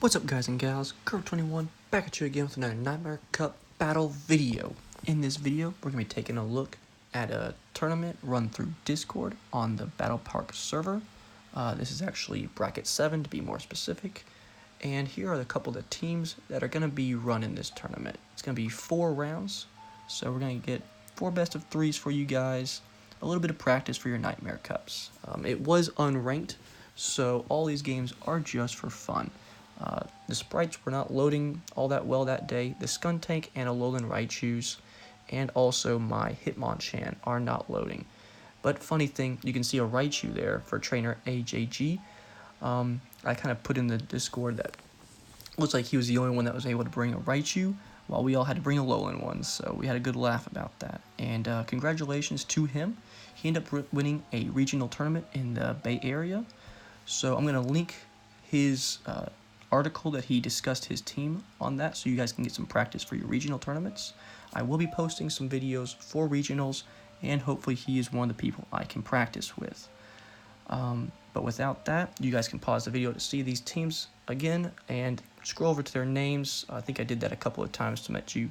What's up, guys and gals? Curve21 back at you again with another Nightmare Cup battle video. In this video, we're going to be taking a look at a tournament run through Discord on the Battle Park server. This is actually bracket 7 to be more specific. And here are a couple of the teams that are going to be running this tournament. It's going to be 4 rounds, so we're going to get 4 best of 3s for you guys, a little bit of practice for your Nightmare Cups. It was unranked, so all these games are just for fun. The sprites were not loading all that well that day. The Skuntank and Alolan Raichus and also my Hitmonchan are not loading. But funny thing, you can see a Raichu there for trainer AJG. I kind of put in the Discord that looks like he was the only one that was able to bring a Raichu, while we all had to bring Alolan ones, so we had a good laugh about that. And congratulations to him. He ended up winning a regional tournament in the Bay Area. So I'm going to link his article that he discussed his team on that, so you guys can get some practice for your regional tournaments. I will be posting some videos for regionals, and hopefully he is one of the people I can practice with. But without that, you guys can pause the video to see these teams again and scroll over to their names. I think I did that a couple of times to let you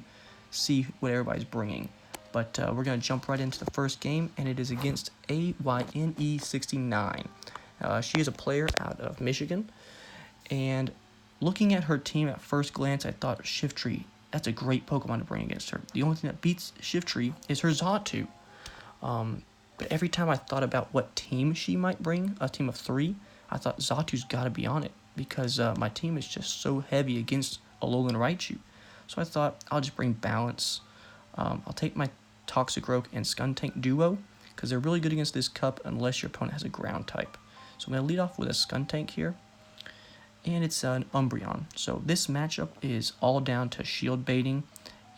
see what everybody's bringing. But we're going to jump right into the first game, and it is against AYNE69. She is a player out of Michigan, and looking at her team at first glance, I thought Shiftry, that's a great Pokemon to bring against her. The only thing that beats Shiftry is her Xatu. But every time I thought about what team she might bring, a team of 3, I thought Xatu's got to be on it, because my team is just so heavy against Alolan Raichu. So I thought I'll just bring balance. I'll take my Toxicroak and Skuntank duo, because they're really good against this cup unless your opponent has a ground type. So I'm going to lead off with a Skuntank here, and it's an Umbreon. So this matchup is all down to shield baiting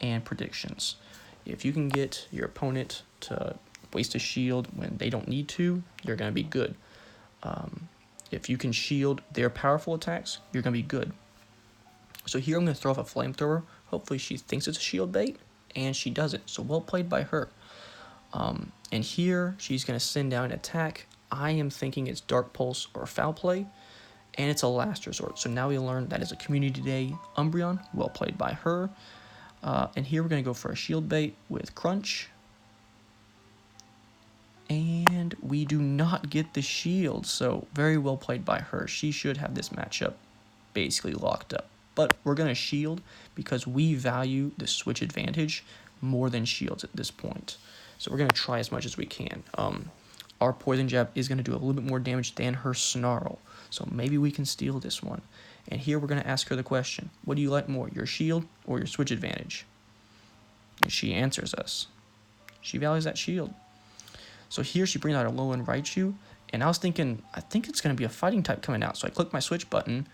and predictions. If you can get your opponent to waste a shield when they don't need to, you're going to be good. If you can shield their powerful attacks, you're going to be good. So here I'm going to throw off a flamethrower. Hopefully she thinks it's a shield bait, and she doesn't. So well played by her. And here she's going to send down an attack. I am thinking it's Dark Pulse or Foul Play, and it's a last resort. So now we learn that is a Community Day Umbreon. Well played by her. And here we're going to go for a shield bait with Crunch. And we do not get the shield, so very well played by her. She should have this matchup basically locked up. But we're going to shield because we value the switch advantage more than shields at this point. So we're going to try as much as we can. Our Poison Jab is going to do a little bit more damage than her Snarl, so maybe we can steal this one. And here we're going to ask her the question, what do you like more, your shield or your switch advantage? And she answers us. She values that shield. So here she brings out a Alolan Raichu, and I was thinking, I think it's going to be a fighting type coming out. So I click my switch button,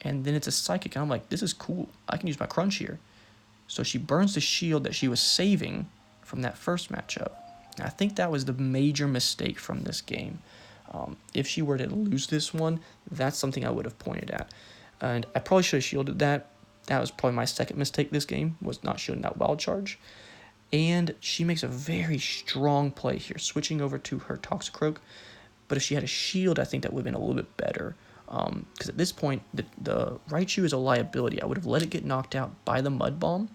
and then it's a psychic, and I'm like, this is cool. I can use my Crunch here. So she burns the shield that she was saving from that first matchup. And I think that was the major mistake from this game. If she were to lose this one, that's something I would have pointed at. And I probably should have shielded that. That was probably my second mistake this game, was not shielding that Wild Charge. And she makes a very strong play here, switching over to her Toxicroak. But if she had a shield, I think that would have been a little bit better. Because at this point, the Raichu is a liability. I would have let it get knocked out by the Mud Bomb,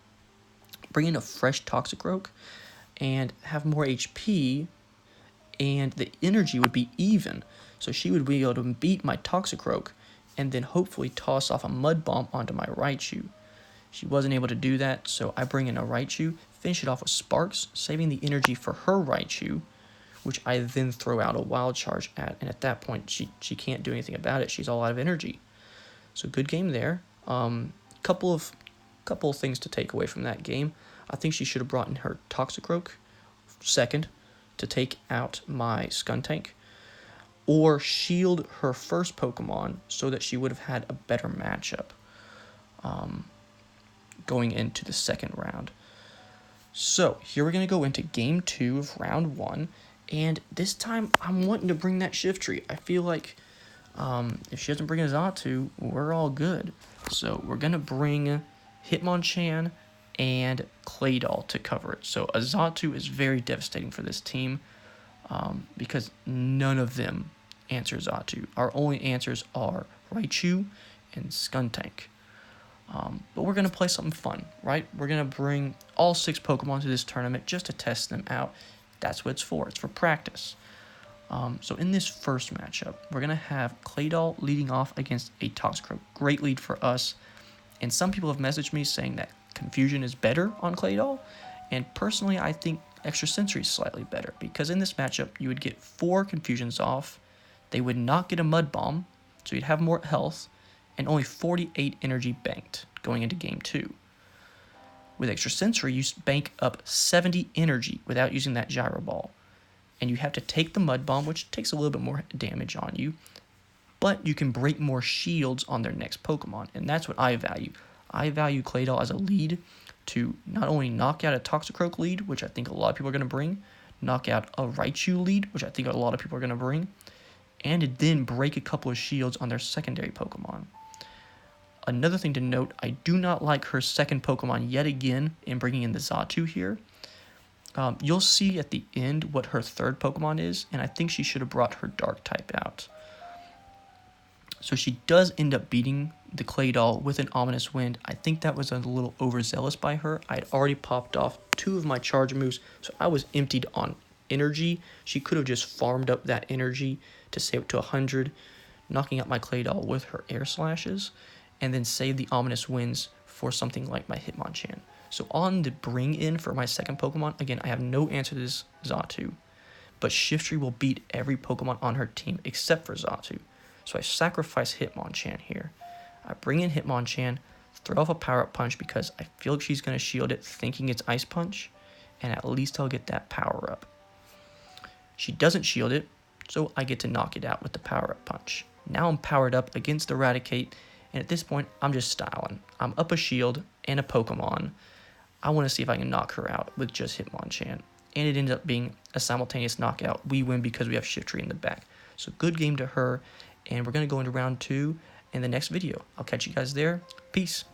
bring in a fresh Toxicroak, and have more HP, and the energy would be even. So she would be able to beat my Toxicroak, and then hopefully toss off a Mud Bomb onto my Raichu. She wasn't able to do that, so I bring in a Raichu, finish it off with Sparks, saving the energy for her Raichu, which I then throw out a Wild Charge at, and at that point, she can't do anything about it. She's all out of energy. So good game there. Couple of things to take away from that game. I think she should have brought in her Toxicroak second to take out my Skuntank, or shield her first Pokemon so that she would have had a better matchup going into the second round. So here we're going to go into game 2 of round 1, and this time I'm wanting to bring that Shiftry. I feel like if she doesn't bring a Xatu, we're all good. So we're going to bring Hitmonchan and Claydol to cover it. So a Xatu is very devastating for this team because none of them answer Xatu. Our only answers are Raichu and Skuntank. But we're going to play something fun, right? We're going to bring all 6 Pokemon to this tournament just to test them out. That's what it's for. It's for practice. So in this first matchup, we're going to have Claydol leading off against a Toxicroak. Great lead for us. And some people have messaged me saying that Confusion is better on Claydol. And personally, I think Extra Sensory is slightly better. Because in this matchup, you would get 4 Confusions off. They would not get a Mud Bomb. So you'd have more health. And only 48 energy banked going into game 2. With Extra Sensory, you bank up 70 energy without using that Gyro Ball. And you have to take the Mud Bomb, which takes a little bit more damage on you. But you can break more shields on their next Pokemon, and that's what I value. I value Claydol as a lead to not only knock out a Toxicroak lead, which I think a lot of people are going to bring, knock out a Raichu lead, which I think a lot of people are going to bring, and to then break a couple of shields on their secondary Pokemon. Another thing to note, I do not like her second Pokemon yet again in bringing in the Xatu here. You'll see at the end what her third Pokemon is, and I think she should have brought her Dark type out. So she does end up beating the Claydol with an Ominous Wind. I think that was a little overzealous by her. I had already popped off 2 of my charge moves, so I was emptied on energy. She could have just farmed up that energy to save it to 100, knocking out my Claydol with her Air Slashes, and then save the Ominous Winds for something like my Hitmonchan. So on the bring in for my second Pokemon, again, I have no answer to this Xatu, but Shiftry will beat every Pokemon on her team except for Xatu. So I sacrifice Hitmonchan here. I bring in Hitmonchan, throw off a Power-Up Punch because I feel like she's going to shield it thinking it's Ice Punch, and at least I'll get that Power-Up. She doesn't shield it, so I get to knock it out with the Power-Up Punch. Now I'm powered up against Eradicate, and at this point, I'm just styling. I'm up a shield and a Pokemon. I want to see if I can knock her out with just Hitmonchan. And it ended up being a simultaneous knockout. We win because we have Shiftry in the back. So good game to her. And we're going to go into round 2 in the next video. I'll catch you guys there. Peace.